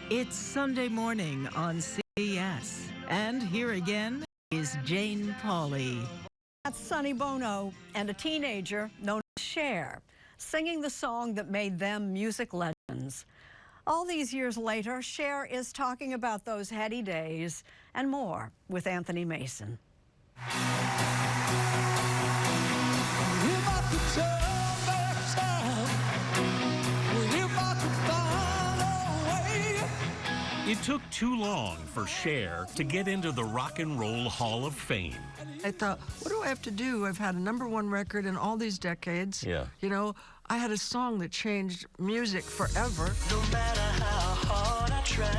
It's Sunday morning on CBS. And here again is Jane Pauley. That's Sonny Bono and a teenager known as Cher, singing the song that made them music legends. All these years later, Cher is talking about those heady days and more with Anthony Mason. It took too long for Cher to get into the Rock and Roll Hall of Fame. I thought, what do I have to do? I've had a #1 record in all these decades. Yeah. You know, I had a song that changed music forever. No matter how hard I try,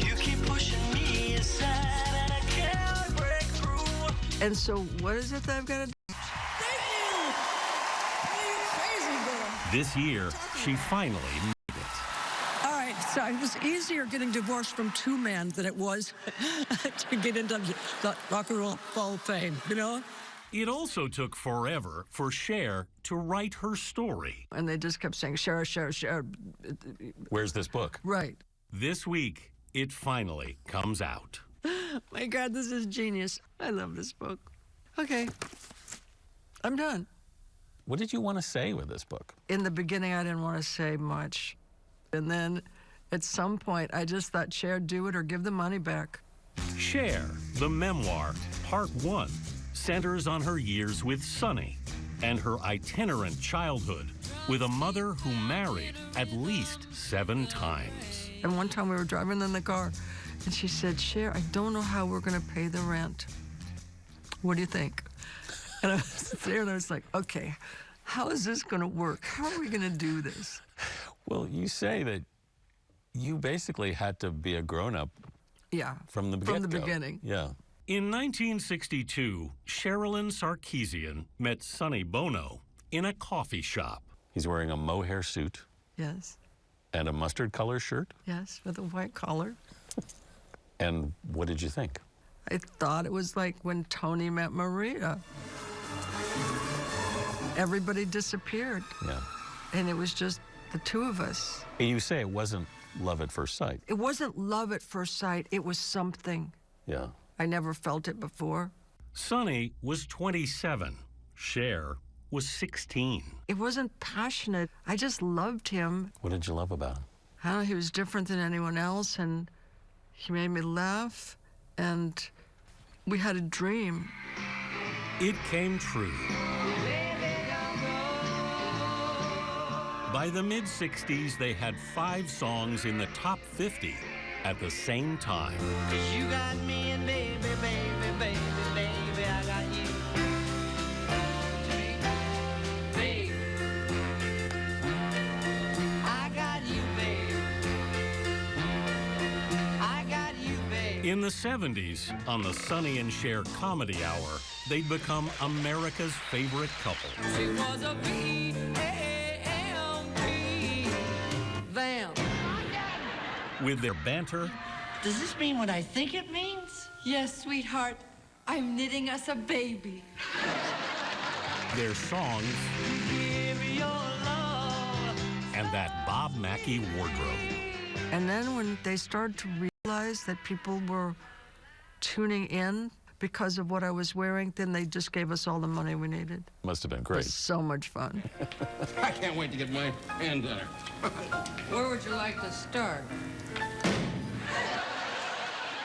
you keep pushing me aside and I can't break through. And so what is it that I've got to do? Thank you! You crazy girl. This year, she finally made it. All right, so it was easier getting divorced from 2 men than it was to get into the Rock and Roll Hall of Fame, you know? It also took forever for Cher to write her story. And they just kept saying, Cher, Cher, Cher. Where's this book? Right. This week, it finally comes out. My God, this is genius. I love this book. Okay, I'm done. What did you want to say with this book? In the beginning, I didn't want to say much. And then at some point, I just thought, Cher, do it or give the money back. Cher, the memoir, Part 1, centers on her years with Sonny and her itinerant childhood with a mother who married at least 7 times. And one time we were driving in the car, and she said, Cher, I don't know how we're going to pay the rent. What do you think? And I was there, and I was like, okay, how is this going to work? How are we going to do this? Well, you say that you basically had to be a grown-up Yeah, from the from the get-go. beginning. Yeah. In 1962, Sherilyn Sarkeesian met Sonny Bono in a coffee shop. He's wearing a mohair suit Yes, and a mustard color shirt. yes, with a white collar. And what did you think? I thought it was like when Tony met Maria. Everybody disappeared, Yeah. and it was just the 2 of us. You say it wasn't love at first sight. It wasn't love at first sight. It was something. Yeah. I never felt it before. Sonny was 27. Cher was 16. It wasn't passionate. I just loved him. What did you love about him? I don't know, he was different than anyone else, and he made me laugh, and we had a dream. It came true. By the mid-60s, they had 5 songs in the top 50 at the same time. 'Cause you got me and baby, baby, baby, baby, I got you. Babe, I got you, babe. I got you, babe. In the 70s, on the Sonny and Cher Comedy Hour, they'd become America's favorite couple. She was a V-A-M-P vamp. With their banter, Does this mean what I think it means? Yes, sweetheart. I'm knitting us a baby. their songs, Give your love. and that Bob Mackie wardrobe. And then when they started to realize that people were tuning in because of what I was wearing, then they just gave us all the money we needed. Must have been It great. was so much fun. I can't wait to get my hand on her. Where would you like to start?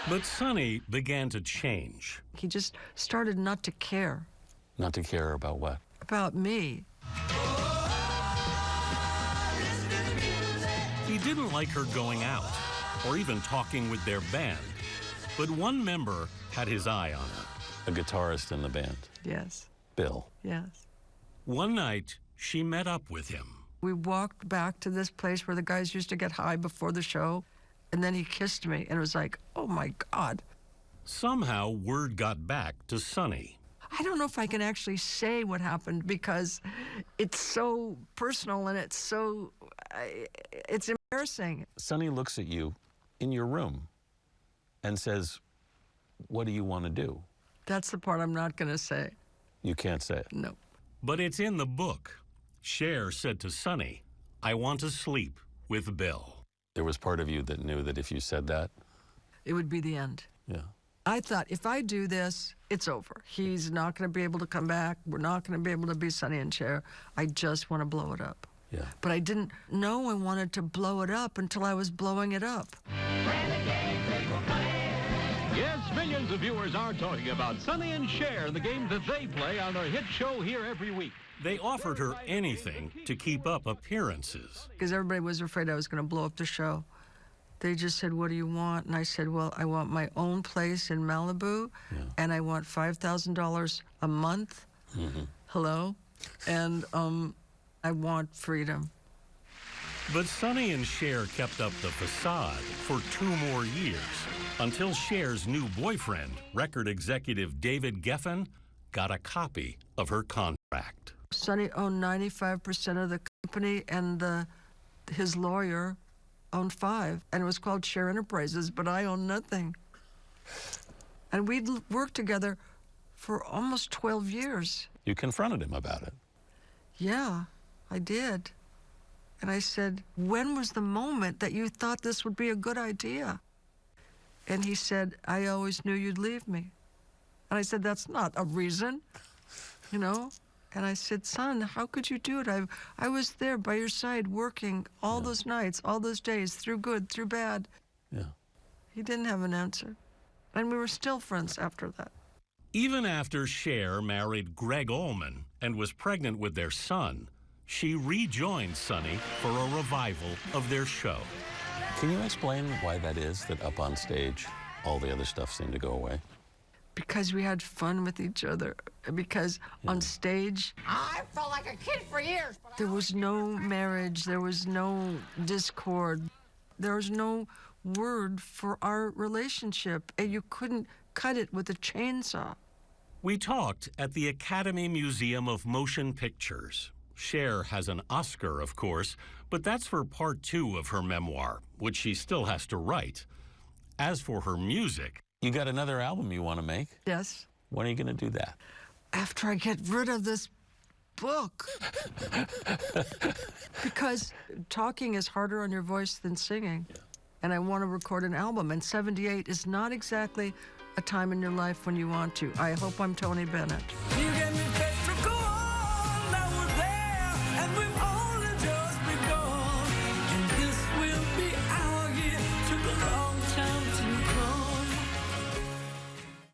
But Sonny began to change. He just started not to care Not to care about what? about me. He didn't like her going out or even talking with their band. But one member had his eye on her. A guitarist in the band, Yes, Bill. yes. One night, she met up with him. We walked back to this place where the guys used to get high before the show, and then he kissed me, and it was like, oh my God. Somehow, word got back to Sonny. I don't know if I can actually say what happened because it's so personal and it's so, it's embarrassing. Sonny looks at you in your room and says, what do you want to do? That's the part I'm not going to say. You can't say it. No. But it's in the book. Cher said to Sonny, I want to sleep with Bill. There was part of you that knew that if you said that, it would be the end. yeah. I thought, if I do this, it's over. He's not going to be able to come back. We're not going to be able to be Sonny and Cher. I just want to blow it up. Yeah. But I didn't know I wanted to blow it up until I was blowing it up. Yes, millions of viewers are talking about Sonny and Cher and the game that they play on their hit show here every week. They offered her anything to keep up appearances. Because everybody was afraid I was going to blow up the show. They just said, what do you want? And I said, well, I want my own place in Malibu, and I want $5,000 a month. Hello? And I want freedom. But Sonny and Cher kept up the facade for 2 more years, until Cher's new boyfriend, record executive David Geffen, got a copy of her contract. Sonny owned 95% of the company, and his lawyer owned 5%, and it was called Cher Enterprises, but I owned nothing. And we'd worked together for almost 12 years. You confronted him about it. Yeah, I did. And I said, when was the moment that you thought this would be a good idea? And he said, I always knew you'd leave me. And I said, that's not a reason, you know? And I said, son, how could you do it? I was there by your side working all those nights, all those days, through good, through bad. Yeah. He didn't have an answer. And we were still friends after that. Even after Cher married Greg Allman and was pregnant with their son, she rejoined Sonny for a revival of their show. Can you explain why that is, that up on stage, all the other stuff seemed to go away? Because we had fun with each other. Because on stage, I felt like a kid for years. there was no marriage, there was no discord, there was no word for our relationship, and you couldn't cut it with a chainsaw. We talked at the Academy Museum of Motion Pictures. Cher has an Oscar, of course, but that's for part 2 of her memoir, which she still has to write. As for her music, You got another album you want to make? Yes. When are you going to do that? After I get rid of this book. Because talking is harder on your voice than singing. And I want to record an album. And 78 is not exactly a time in your life when you want to. I hope I'm Tony Bennett.